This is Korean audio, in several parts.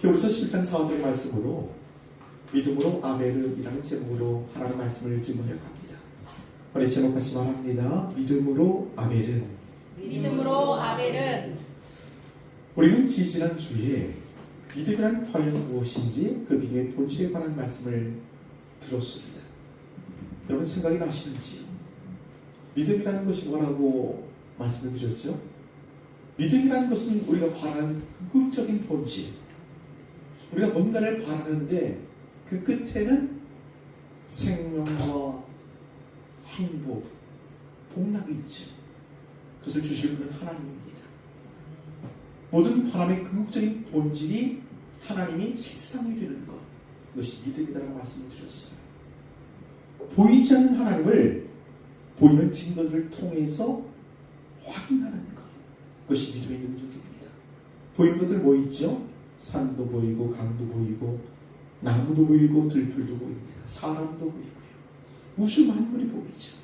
히브리서 11장 4절 말씀으로 믿음으로 아벨이라는 제목으로 하나님 말씀을 증거하려고 합니다. 우리 제목 같이 말합니다. 믿음으로 아벨은. 믿음으로 아벨은. 우리는 지지난 주에 믿음이란 과연 무엇인지 그 믿음의 본질에 관한 말씀을 들었습니다. 여러분 생각이 나시는지요? 믿음이라는 것이 뭐라고 말씀을 드렸죠? 믿음이라는 것은 우리가 바라는 궁극적인 본질, 우리가 뭔가를 바라는데 그 끝에는 생명과 행복, 복락이 있죠. 그것을 주실 분은 하나님입니다. 모든 바람의 궁극적인 본질이 하나님이 실상이 되는 것, 이것이 믿음이라고 말씀을 드렸어요. 보이지 않는 하나님을 보이는 증거들을 통해서 확인하는 것, 그것이 믿음의 능력입니다. 보이는 것들 뭐 있죠? 산도 보이고 강도 보이고 나무도 보이고 들풀도 보입니다. 사람도 보이고요. 우주 만물이 보이죠.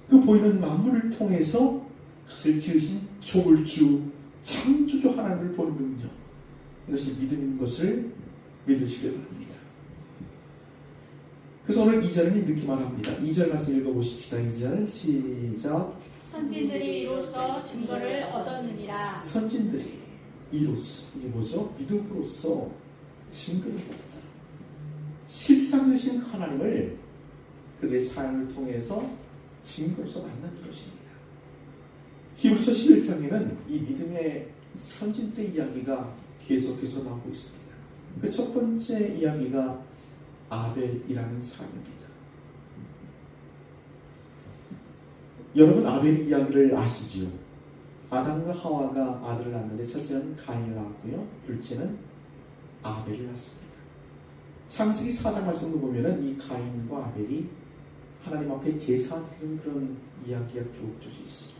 그 보이는 만물을 통해서 그것을 지으신 조물주, 창조주 하나님을 보는 능력, 이것이 믿음인 것을 믿으시길 바랍니다. 그래서 오늘 2절은 이렇게 말합니다. 2절 말씀 읽어보십시다. 2절 시작. 선진들이 이로써 증거를 얻었느니라. 선진들이 이로써, 이게 뭐죠? 믿음으로써 증거를 얻었다. 실상되신 하나님을 그들의 사연을 통해서 증거로서 만나는 것입니다. 히브리서 11장에는 이 믿음의 선진들의 이야기가 계속해서 나오고 있습니다. 그 첫 번째 이야기가 아벨이라는 사람입니다. 여러분 아벨의 이야기를 아시지요? 아담과 하와가 아들을 낳았는데 첫째는 가인을 낳았고요. 둘째는 아벨을 낳았습니다. 창세기 4장 말씀을 보면은 이 가인과 아벨이 하나님 앞에 제사드리는 그런 이야기가 기록되어 있습니다.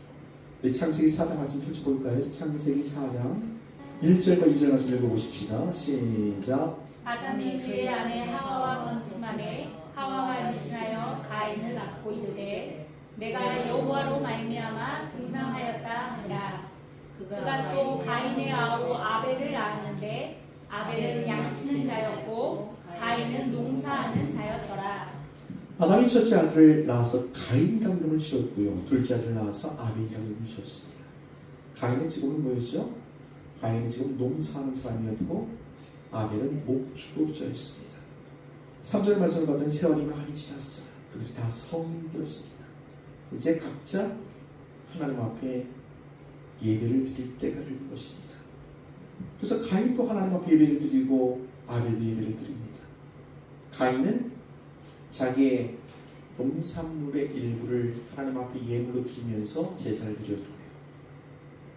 창세기 4장 말씀 펼쳐볼까요? 창세기 4장 1절과 2절 말씀 읽어보십시다. 시작. 아담이 그의 아내 하와와 번침하매 하와가 임신하여 가인을 낳고 이르되 내가 여호와로 말미암아 등남하였다 하니라. 그가 또 가인의 아우 아벨을 낳았는데 아벨은 양치는 자였고 가인은 농사하는 자였더라. 아담이 첫째 아들을 낳아서 가인이라고 이름을 지었고요. 둘째 아들을 낳아서 아벨이라고 이름을 지었습니다. 가인의 직업은 뭐였죠? 가인의 직업은 농사하는 사람이었고 아벨은 목축업자였습니다. 3절 말씀을 받은 세월이 많이 지났어요. 그들이 다 성인이 되었습니다. 이제 각자 하나님 앞에 예배를 드릴 때가 될 것입니다. 그래서 가인도 하나님 앞에 예배를 드리고 아벨도 예배를 드립니다. 가인은 자기의 농산물의 일부를 하나님 앞에 예물로 드리면서 제사를 드렸고요.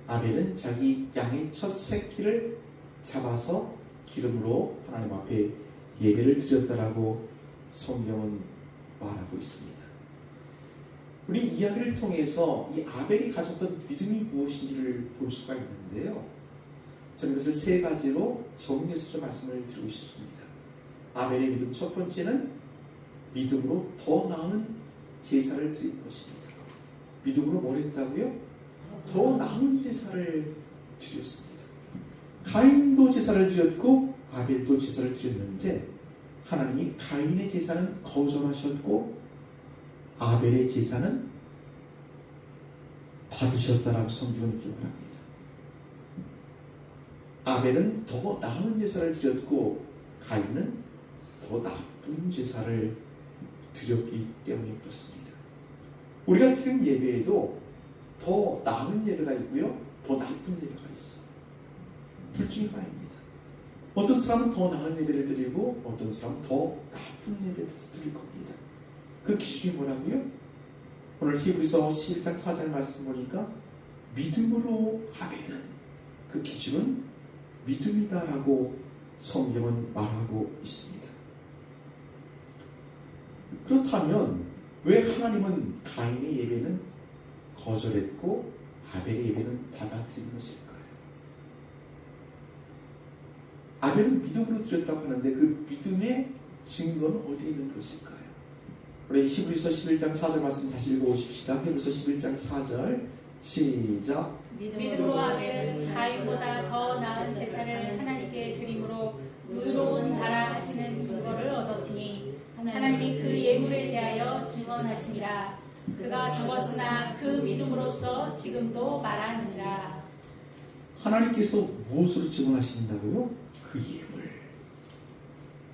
아벨은 자기 양의 첫 새끼를 잡아서 기름으로 하나님 앞에 예배를 드렸다라고 성경은 말하고 있습니다. 우리 이야기를 통해서 이 아벨이 가졌던 믿음이 무엇인지를 볼 수가 있는데요. 저는 이것을 세 가지로 정리해서 좀 말씀을 드리고 싶습니다. 아벨의 믿음 첫 번째는 믿음으로 더 나은 제사를 드린 것입니다. 믿음으로 뭘 했다고요? 더 나은 제사를 드렸습니다. 가인도 제사를 드렸고 아벨도 제사를 드렸는데 하나님이 가인의 제사는 거절하셨고 아벨의 제사는 받으셨다라고 성경은 기록합니다. 아벨은 더 나은 제사를 드렸고 가인은 더 나쁜 제사를 드렸기 때문에 그렇습니다. 우리가 드리는 예배에도 더 나은 예배가 있고요, 더 나쁜 예배가 있어요. 둘 중에 하나입니다. 어떤 사람은 더 나은 예배를 드리고 어떤 사람은 더 나쁜 예배를 드릴 겁니다. 그 기준이 뭐라고요? 오늘 히브리서 11장 4절 말씀 보니까 믿음으로 아벨은, 그 기준은 믿음이다라고 성경은 말하고 있습니다. 그렇다면 왜 하나님은 가인의 예배는 거절했고 아벨의 예배는 받아들인 것일까요? 아벨은 믿음으로 드렸다고 하는데 그 믿음의 증거는 어디에 있는 것일까요? 우리 히브리서 11장 4절 말씀 다시 읽어보십시다. 히브리서 11장 4절 시작. 믿음으로 아벨은 가인보다 더 나은 제사를 하나님께 증언하시니라. 그가 죽었으나 그 믿음으로써 지금도 말하느니라. 하나님께서 무엇으로 증언하신다고요? 그 예물.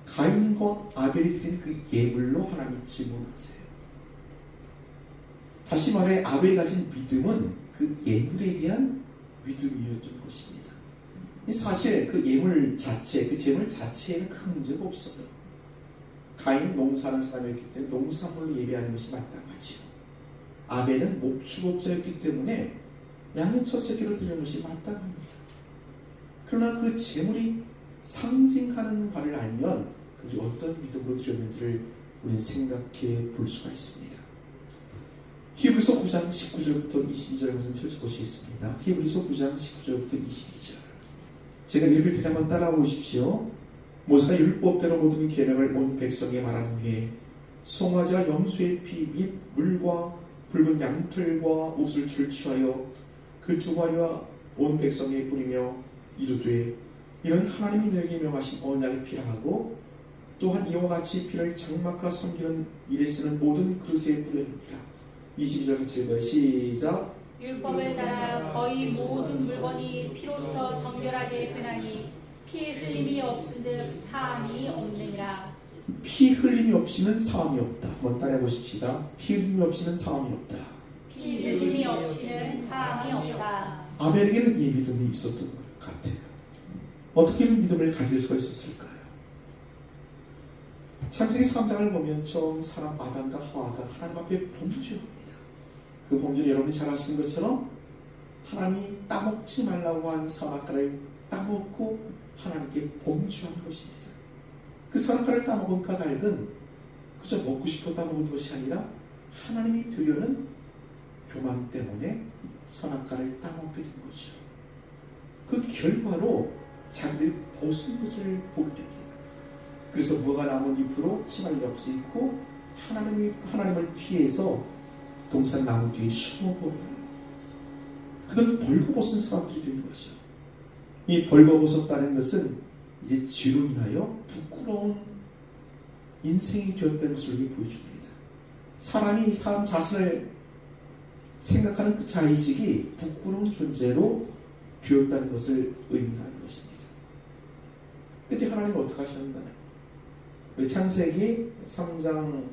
가인과 아벨이 드린 그 예물로 하나님이 증언하세요. 다시 말해 아벨이 가진 믿음은 그 예물에 대한 믿음이었던 것입니다. 사실 그 예물 자체, 그 제물 자체에는 큰 문제가 없어요. 가인은 농사하는 사람이었기 때문에 농산물로 예배하는 것이 마땅하지요. 아벨은 목축업자였기 때문에 양의 첫 새끼를 드리는 것이 마땅합니다. 그러나 그 제물이 상징하는 바를 알면 그들이 어떤 믿음으로 드렸는지를 우리는 생각해 볼 수가 있습니다. 히브리서 9장 19절부터 22절 말씀 펼쳐보시겠습니다. 히브리서 9장 19절부터 22절. 제가 읽을 테니 한번 따라와 보십시오. 모세가 율법대로 모든 계명을 온 백성에 말한 후에 송아지와 염소의 피 및 물과 붉은 양털과 우슬초를 취하여 그 주머니와 온 백성에 뿌리며 이르되 이는 하나님이 너에게 명하신 언약의 피라 하고 또한 이와 같이 피를 장막과 섬기는 일에 쓰는 모든 그릇에 뿌렸느니라. 22절 같이 읽어요. 시작. 율법을 따라 거의 모든 물건이 피로써 정결하게 되나니 피 흘림이 없은즉 사함이 없느니라. 피 흘림이 없이는 사함이 없다. 한번 따라해 보십시다. 피 흘림이 없이는 사함이 없다. 피 흘림이 없이는 사함이 없다. 아벨에게는 이 믿음이 있었던 것 같아요. 어떻게 이런 믿음을 가질 수가 있었을까요? 창세기 3장을 보면 처음 사람 아담과 하와가 하나님 앞에 범죄합니다. 그 범죄는 여러분이 잘 아시는 것처럼 하나님이 따먹지 말라고 한 선악과를 따먹고 하나님께 범죄한 것입니다. 그 선악과를 따먹은 까닭은 그저 먹고 싶어 따먹은 것이 아니라 하나님이 되려는 교만 때문에 선악과를 따먹게 된 거죠. 그 결과로 자기들이 벗은 것을 보게 됩니다. 그래서 무화과 나뭇잎으로 치마를 엎고 하나님을 피해서 동산 나무 뒤에 숨어버려요. 그들은 벌거벗은 사람들이 되는 거죠. 이 벌거벗었다는 것은 이제 죄로 인하여 부끄러운 인생이 되었다는 것을 보여줍니다. 사람이 사람 자신을 생각하는 그 자의식이 부끄러운 존재로 되었다는 것을 의미하는 것입니다. 그때 하나님은 어떻게 하셨나요? 우리 창세기 3장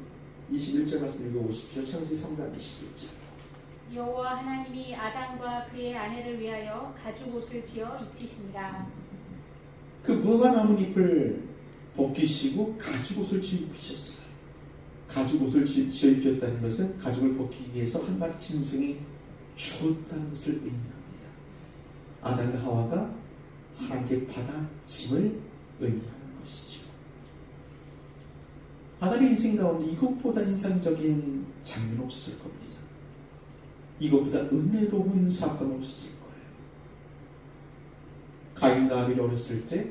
21절 말씀 읽어보십시오. 창세기 3장 21절. 여호와 하나님이 아담과 그의 아내를 위하여 가죽옷을 지어 입히신다. 그 무화과 나뭇잎을 벗기시고 가죽옷을 지어 입히셨어요. 가죽옷을 지어 입혔다는 것은 가죽을 벗기기 위해서 한 마리 짐승이 죽었다는 것을 의미합니다. 아담과 하와가 하나님께 받아 짐을 의미하는 것이죠. 아담의 인생 가운데 이것보다 인상적인 장면은 없었을 겁니다. 이것보다 은혜로운 사건은 없었을 거예요. 가인과 아벨이 어렸을 때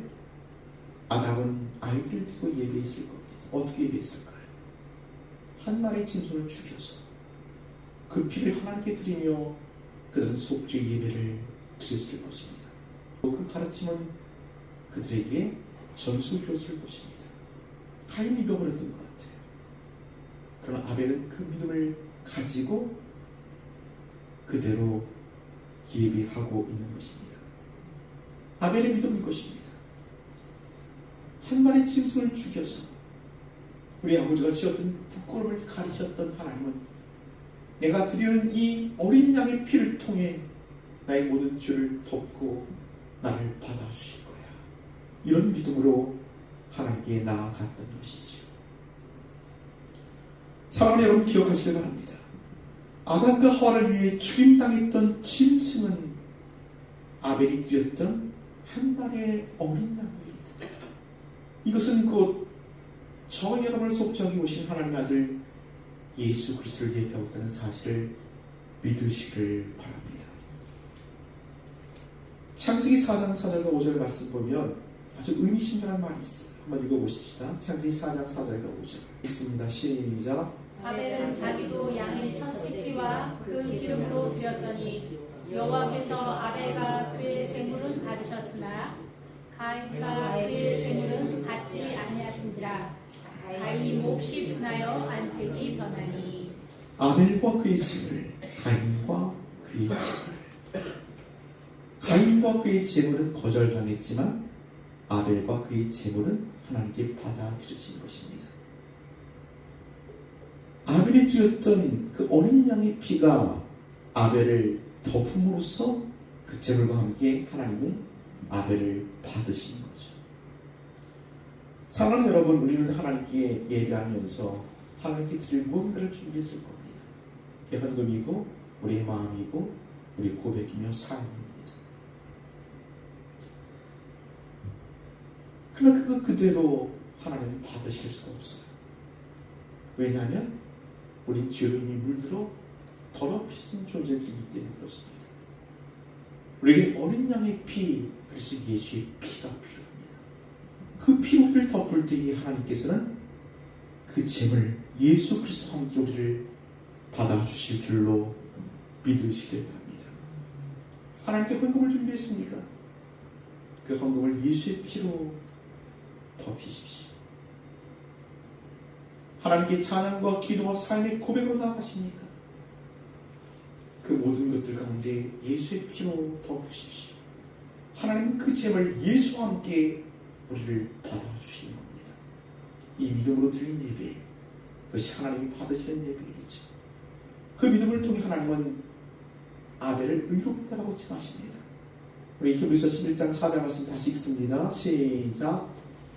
아담은 아이를 들고 예배했을 겁니다. 어떻게 예배했을까요? 한 마리의 짐승을 죽여서 그 피를 하나님께 드리며 그들은 속죄 예배를 드렸을 것입니다. 그 가르침은 그들에게 전수 주었을 것입니다. 가인이 잃어버렸던 것 같아요. 그러나 아벨은 그 믿음을 가지고 그대로 예배하고 있는 것입니다. 아벨의 믿음인 것입니다. 한 마리 짐승을 죽여서 우리 아버지가 지었던 부끄러움을 가리셨던 하나님은 내가 드리는 이 어린 양의 피를 통해 나의 모든 죄를 덮고 나를 받아주실 거야. 이런 믿음으로 하나님께 나아갔던 것이죠. 사랑하는 여러분 기억하시길 바랍니다. 아담과 하와를 위해 죽임당했던 짐승은 아벨이 드렸던 한 마리의 어린 양입니다. 이것은 곧 저 여러분을 속죄하기 오신 하나님의 아들 예수 그리스도를 예표하고 있다는 사실을 믿으시길 바랍니다. 창세기 4장 4절과 5절 말씀 보면 아주 의미심장한 말이 있어요. 한번 읽어보십시다. 창세기 4장 4절과 5절 읽습니다. 시작. 아벨은 자기도 양의 첫 새끼와 그 기름으로 드렸더니 여호와께서 아벨과 그의 제물은 받으셨으나 가인과 그의 제물은 받지 아니하신지라. 가인이 몹시 분하여 안색이 변하니. 아벨과 그의 제물, 가인과 그의 제물. 가인과 그의 제물은 거절당했지만 아벨과 그의 제물은 하나님께 받아들여진 것입니다. 아벨이 드렸던 그 어린 양의 피가 아벨을 덮음으로써 그 제물과 함께 하나님은 아벨을 받으신 거죠. 사랑하는 여러분, 우리는 하나님께 예배하면서 하나님께 드릴 무언가를 준비했을 겁니다. 그게 헌금이고 우리의 마음이고 우리의 고백이며 삶입니다. 그러나 그거 그대로 하나님은 받으실 수가 없어요. 왜냐하면 우리 죄로 이미 물들어 더럽혀진 존재들이기 때문에 그렇습니다. 우리에게 어린 양의 피, 그래서 예수의 피가 필요합니다. 그 피를 덮을 때에 하나님께서는 그 죄를 예수 그리스도와 함께 우리를 받아주실 줄로 믿으시길 바랍니다. 하나님께 헌금을 준비했습니까? 그 헌금을 예수의 피로 덮이십시오. 하나님께 찬양과 기도와 삶의 고백으로 나아가십니까? 그 모든 것들 가운데 예수의 피로 덮으십시오. 하나님은 그 죄를 예수와 함께 우리를 받아주시는 겁니다. 이 믿음으로 드린 예배, 그것이 하나님이 받으시는 예배이죠. 그 믿음을 통해 하나님은 아벨을 의롭다라고 칭하십니다. 우리 히브리서 11장 4절 말씀 다시 읽습니다. 시작.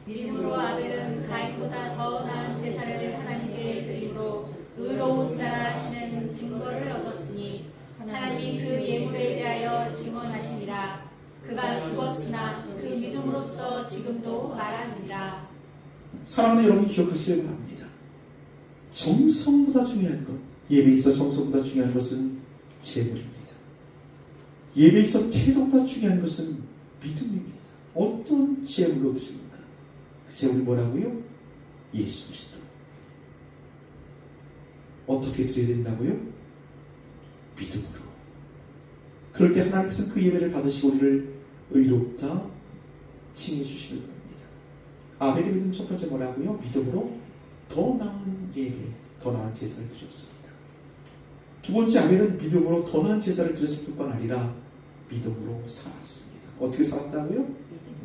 믿음으로 아벨은 가인보다 더 나은 제사를 하나님께 드림으로 의로운 자라 하시는 증거를 얻었으니 하나님이 그 예물에 대하여 증언하시니라. 그가 죽었으나 그 믿음으로써 지금도 말하느니라. 사랑하는 여러분, 기억하시길 바랍니다. 정성보다 중요한 것, 예배에 있어 정성보다 중요한 것은 제물입니다. 예배에 있어 태도보다 중요한 것은 믿음입니다. 어떤 제물로 드립니까? 그 제물이 뭐라고요? 예수 그리스도. 어떻게 드려야 된다고요? 믿음으로. 그럴 때 하나님께서 그 예배를 받으시고 우리를 의롭다 칭해 주시는 겁니다. 아벨의 믿음 첫 번째 뭐라고요? 믿음으로 더 나은 예배, 더 나은 제사를 드렸습니다. 두 번째, 아벨은 믿음으로 더 나은 제사를 드렸을 뿐만 아니라 믿음으로 살았습니다. 어떻게 살았다고요?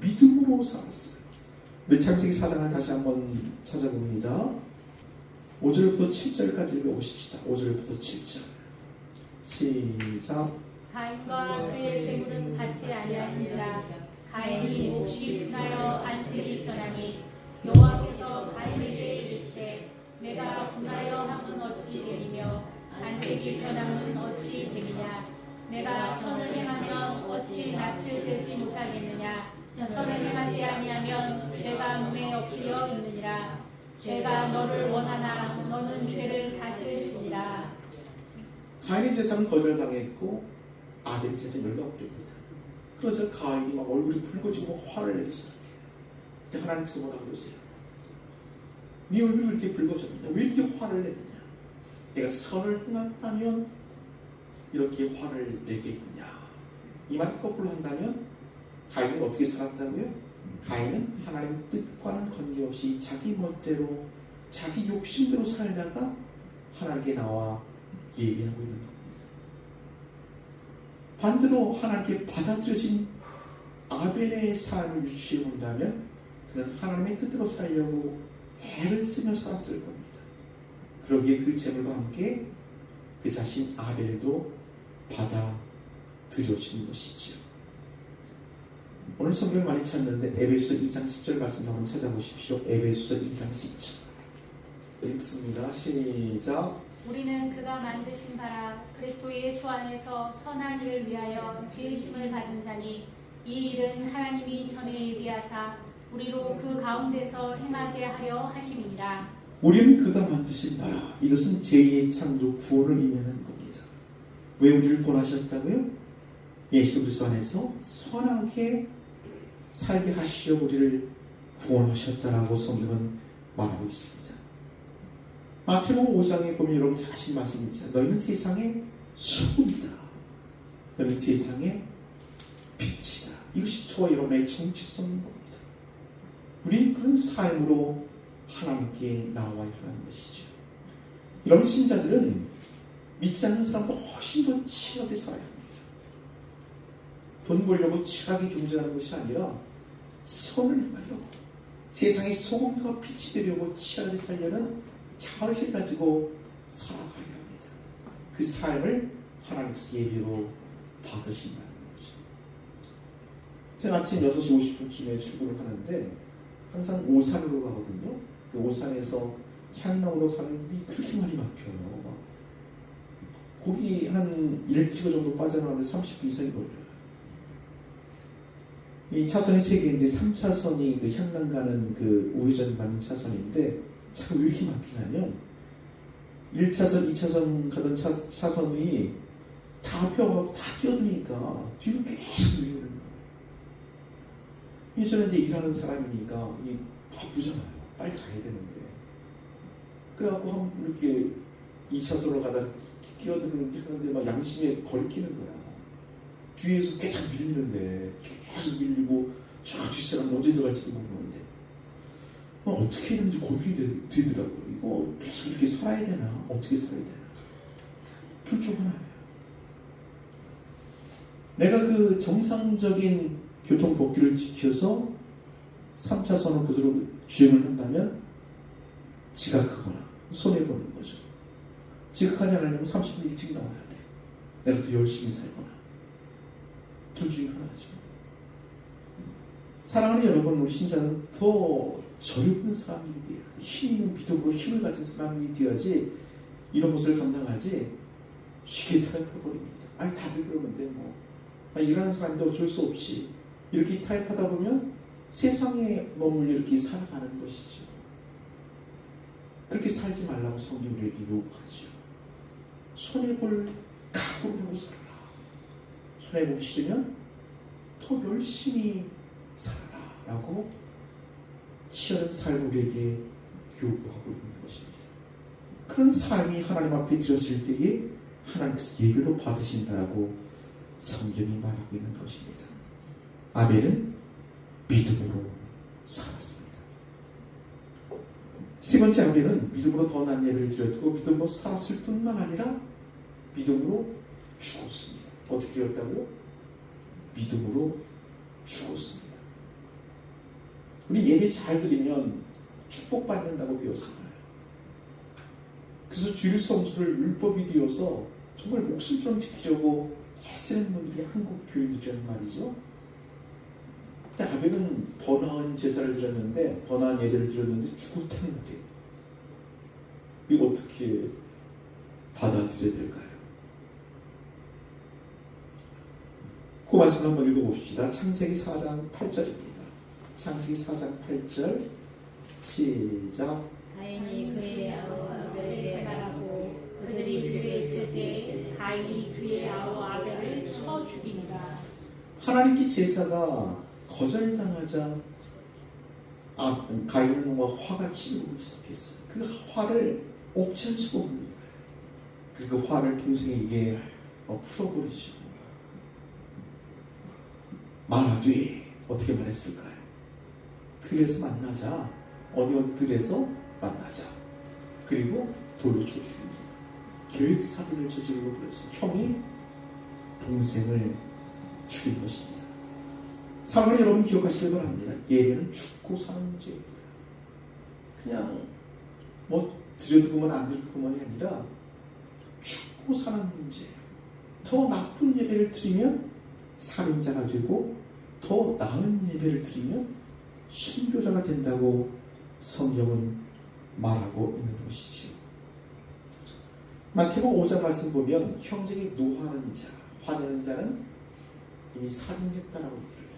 믿음으로 살았어요. 우리 창세기 4장을 다시 한번 찾아봅니다. 5절부터 7절까지 읽어보십시다. 5절부터 7절 시작. 가인과 그의 제물은 받지 아니하신지라. 가인이 몫이 분하여 안색이 변하니 여호와께서 가인에게 이르시되 내가 분하여 함은 어찌 됨이며 안색이 변함은 어찌 됨이냐. 내가 선을 행하면 어찌 낯을 들지 못하겠느냐. 선을 행하지 아니하면 죄가 문에 엎드려 있느니라. 죄가 너를 원하나 너는 죄를 다스릴지니라. 가인의 제사는 거절당했고 아벨의 제사는 연락됩니다. 그래서 가인이 막 얼굴이 붉어지고 화를 내기 시작해요. 그때 하나님께서 뭐라고 그러세요? 네 얼굴이 왜 이렇게 붉어졌느냐? 왜 이렇게 화를 내느냐? 내가 선을 행했다면 이렇게 화를 내겠느냐? 이 말을 거꾸로 한다면 가인은 어떻게 살았다고요? 가인은 하나님 뜻과는 관계없이 자기 멋대로 자기 욕심대로 살다가 하나님께 나와 예배하고 있는 겁니다. 반대로 하나님께 받아들여진 아벨의 삶을 유추해 본다면 그는 하나님의 뜻대로 살려고 애를 쓰며 살았을 겁니다. 그러기에 그 제물과 함께 그 자신 아벨도 받아들여진 것이죠. 오늘 성경을 많이 찾는데 에베소서 2장 10절 말씀 한번 찾아보십시오. 에베소서 2장 10절 읽습니다. 시작. 우리는 그가 만드신 바라 그리스도 예수 안에서 선한 일을 위하여 지으심을 받은 자니 이 일은 하나님이 전에 예비하사 우리로 그 가운데서 행하게 하려 하심이니라. 우리는 그가 만드신 바라. 이것은 제2의 창조 구원을 의미하는 겁니다. 왜 우리를 구원하셨다고요? 예수 그리스도 안에서 선하게 살게 하시려 우리를 구원하셨다라고 성경은 말하고 있습니다. 마태복음 5장에 보면 여러분 자신 말씀이 있잖아요. 너희는 세상의 소금이다. 너희는 세상의 빛이다. 이것이 저와 여러분의 정체성인 겁니다. 우리는 그런 삶으로 하나님께 나와야 하는 것이죠. 이런 신자들은 믿지 않는 사람도 훨씬 더 치열하게 살아야 합니다. 돈 벌려고 치열하게 경쟁하는 것이 아니라 선을 행하려고 세상에 소금과 빛이 되려고 치열하게 살려는 자의를 가지고 살아가야 합니다. 그 삶을 하나님께서 예배로 받으신다는 거죠. 제가 아침 6시 50분쯤에 출근을 하는데 항상 오산으로 가거든요. 그 오산에서 향나무로 가는 길이 그렇게 많이 막혀요. 거기 한 1km 정도 빠져나가는데 30분 이상이 걸려요. 이 차선이 3개인데 3차선이 그 향남 가는 그 우회전 가는 차선인데 차가 왜 이렇게 막히냐면 1차선, 2차선 가던 차선이 다 펴가고 다 끼어드니까 뒤로 계속 밀리는 거예요. 저는 이제 일하는 사람이니까 바쁘잖아요. 빨리 가야 되는데. 그래갖고 한번 이렇게 2차선으로 가다 끼어드는데 막 양심에 거리끼는 거야. 뒤에서 계속 밀리는데 계속 밀리고 저 뒷사람 언제 들어갈지도 모르는데 어떻게 해야 되는지 고민이 되더라고요. 이거 계속 이렇게 살아야 되나? 어떻게 살아야 되나? 둘 중 하나예요. 내가 그 정상적인 교통법규를 지켜서 3차선을 그대로 주행을 한다면 지각하거나 손해보는 거죠. 지각하지 않으려면 30분 일찍 나와야 돼. 내가 더 열심히 살거나. 둘 중에 하나죠. 사랑하는 여러분, 우리 신자는 더 저력있는 사람이 돼야 돼. 힘 있는 믿음으로 힘을 가진 사람이 되어야지 이런 것을 감당하지 쉽게 타협해버립니다. 아니 다들 그러는데 뭐 일하는 사람도 어쩔 수 없이 이렇게 타협하다 보면 세상에 머물러 이렇게 살아가는 것이죠. 그렇게 살지 말라고 성경이 우리에게 요구하죠. 손해볼 각오를 하고 살아라. 손해보기 싫으면 더 열심히 살아라 라고 치열한 삶을 우리에게 요구하고 있는 것입니다. 그런 삶이 하나님 앞에 드렸을 때에 하나님께서 예배로 받으신다라고 성경이 말하고 있는 것입니다. 아벨은 믿음으로 살았습니다. 세 번째 아벨은 믿음으로 더 나은 예배를 드렸고 믿음으로 살았을 뿐만 아니라 믿음으로 죽었습니다. 어떻게 되었다고요? 믿음으로 죽었습니다. 우리 예배 잘 드리면 축복받는다고 배웠잖아요. 그래서 주일 성수를 율법이 되어서 정말 목숨처럼 지키려고 애쓰는 분들이 한국 교인들이란 말이죠. 근데 아벨은 더 나은 제사를 드렸는데 더 나은 예배를 드렸는데 죽었다는 말이에요. 이거 어떻게 받아들여야 될까요? 그 말씀을 한번 읽어봅시다. 창세기 4장 8절입니다. 창세기 4장 8절 시작. 가인이 그의 아우 아벨에게 말하고 그들이 들에 있을 때 가인이 그의 아우 아벨을 쳐 죽이니라. 하나님께 제사가 거절당하자 가인은 화가 치밀고 시작했어요. 그 화를 억제할 수가 없는 거예요. 그리고 그 화를 동생에게 풀어버리죠. 말하되 어떻게 말했을까요? 들에서 만나자. 어디 들에서 만나자. 그리고 돌로 쳐 죽입니다. 계획살인을 저지르고 그랬어요. 형이 동생을 죽인 것입니다. 사랑하는 여러분 기억하시길 바랍니다. 예배는 죽고 사는 문제입니다. 그냥 들여두고만 안 들여두고만이 아니라 죽고 사는 문제예요. 더 나쁜 예배를 드리면 살인자가 되고 더 나은 예배를 드리면 순교자가 된다고 성경은 말하고 있는 것이지요. 마태복음 5장 말씀 보면 형제에게 노하는 자, 화내는 자는 이미 살인했다라고 얘기를 해요.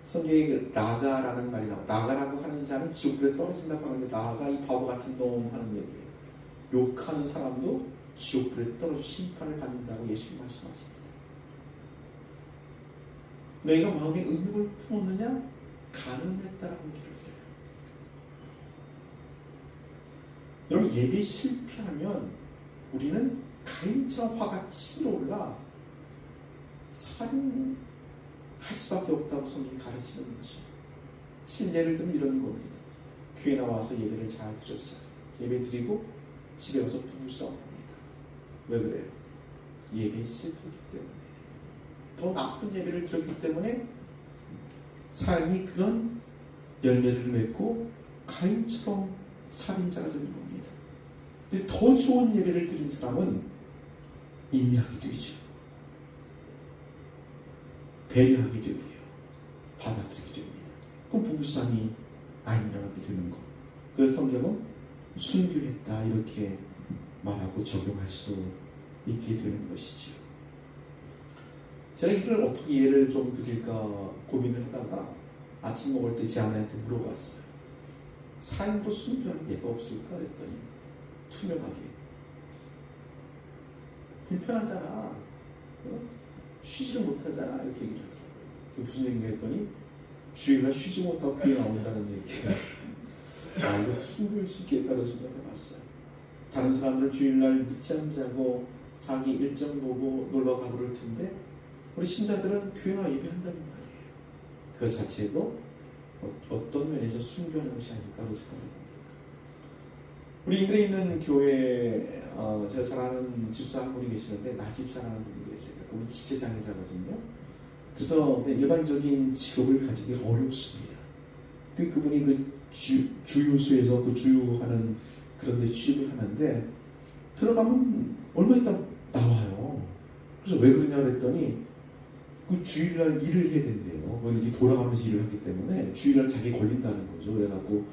성경에 라가라는 말이 나와요. 라가라고 하는 자는 지옥불에 떨어진다고 하는데 라가 이 바보 같은 놈 하는 얘기예요. 욕하는 사람도 지옥불에 떨어져 심판을 받는다고 예수님 말씀하십니다. 너희가 마음에 의욕을 품었느냐? 가늠했다라고 얘기를 해요. 여러분 예배 실패하면 우리는 가인처럼 화가 치밀어올라 살인할 수밖에 없다고 성경이 가르치는 거죠. 실례를 들면 이런 겁니다. 교회 나와서 예배를 잘 드렸어요. 예배 드리고 집에 와서 부부싸움 왜 그래요? 예배에 실패했기 때문에. 더 나쁜 예배를 드렸기 때문에 삶이 그런 열매를 맺고 가인처럼 살인자가 되는 겁니다. 근데 더 좋은 예배를 드린 사람은 인내하게 되죠. 배려하게 되고요. 받아들이게 됩니다. 그럼 부부싸움이 안 일어나게 되는 것. 그래서 성경은 순교했다 이렇게 말하고 적용할 수 있게 되는 것이죠. 제가 이걸 어떻게 예를 좀 드릴까 고민을 하다가 아침 먹을 때 제 아내한테 물어봤어요. 삶으로 순교한 예가 없을까 그랬더니 투명하게 불편하잖아. 어? 쉬지를 못하잖아 이렇게 얘기를 하더라고요. 무슨 얘기가 했더니 주일날 쉬지 못하고 교회 나온다는 얘기예요. 아, 이것도 순교일 수 있겠다는 생각을 해봤어요. 다른 사람들은 주일날 늦잠 자고 자기 일정 보고 놀러 가버릴 텐데 우리 신자들은 교회나 예배한다는 말이에요. 그 자체도 어떤 면에서 순교하는 것이 아닐까 하고 생각합니다. 우리 인근에 있는 교회에 제가 잘 아는 집사 한 분이 계시는데 나집사라는 분이 계세요. 그분이 지체장애자거든요. 그래서 일반적인 직업을 가지기 어렵습니다. 그분이 그 주유소에서 그 주유하는 그런 데 취직을 하는데 들어가면 얼마 있다 나와요. 그래서 왜 그러냐 그랬더니 그 주일날 일을 해야 된대요. 거기 돌아가면서 일을 하기 때문에 주일날 자기 걸린다는 거죠. 그래갖고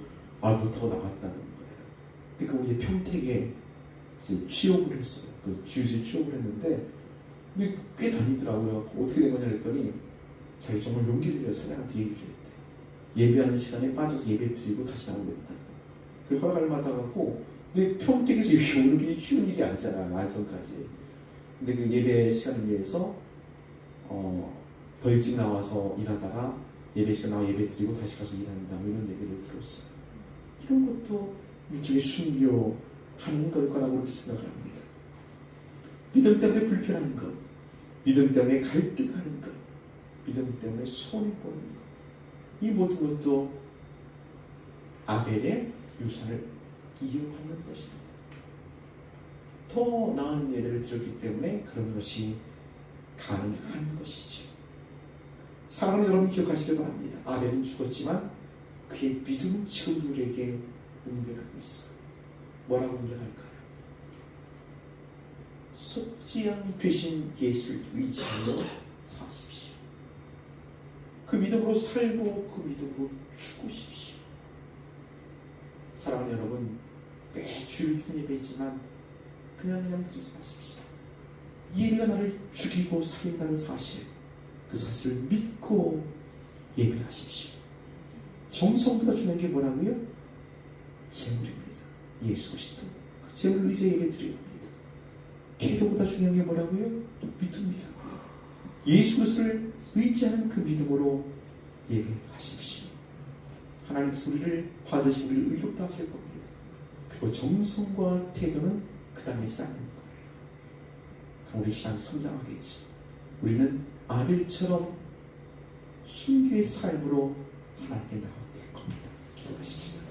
못하고 나갔다는 거예요. 그러니까 우리 평택에 이제 취업을 했어요. 그 주유소에 취업을 했는데 근데 꽤 다니더라고요. 어떻게 된 거냐 그랬더니 자기 정말 용기를 내어 사장한테 얘기를 했대. 예배하는 시간에 빠져서 예배 드리고 다시 나오겠다. 그 허락을 받아갖고 근데 평택에서 여기 오는 게 쉬운 일이 아니잖아. 안성까지. 근데 그 예배 시간을 위해서 더 일찍 나와서 일하다가 예배 시간 나와 예배 드리고 다시 가서 일한다. 이런 얘기를 들었어요. 이런 것도 일종의 순교하는 걸 거라고 그렇게 생각합니다. 믿음 때문에 불편한 것, 믿음 때문에 갈등하는 것, 믿음 때문에 손해보는 것, 이 모든 것도 아벨의 유산을 이어받는 것입니다. 더 나은 예배를 드렸기 때문에 그런 것이 가능한 것이죠. 사랑하는 여러분 기억하시길 바랍니다. 아벨은 죽었지만 그의 믿음은 지금 우리에게 운변하고 있어요. 뭐라고 운변할까요? 속죄양 되신 예수를 의지하여 사십시오. 그 믿음으로 살고 그 믿음으로 죽으십시오. 사랑하는 여러분, 매주 드리는 예배지만 그냥 드리지 마십시오. 이 예배가 나를 죽이고 살린다는 사실, 그 사실을 믿고 예배하십시오. 정성보다 중요한 게 뭐라고요? 재물입니다. 예수 그리스도. 그 재물을 이제 예배 드려야 합니다. 기도보다 중요한 게 뭐라고요? 믿음이라고요. 예수 그리스도를 의지하는 그 믿음으로 예배하십시오. 하나님께서 우리를 받으신 우리를 의롭다 하실 겁니다. 그리고 정성과 태도는 그 다음에 쌓는 거예요. 그럼 우리 신앙이 성장하겠지. 우리는 아벨처럼 순교의 삶으로 하나님께 나아갈 겁니다. 기도하십시오.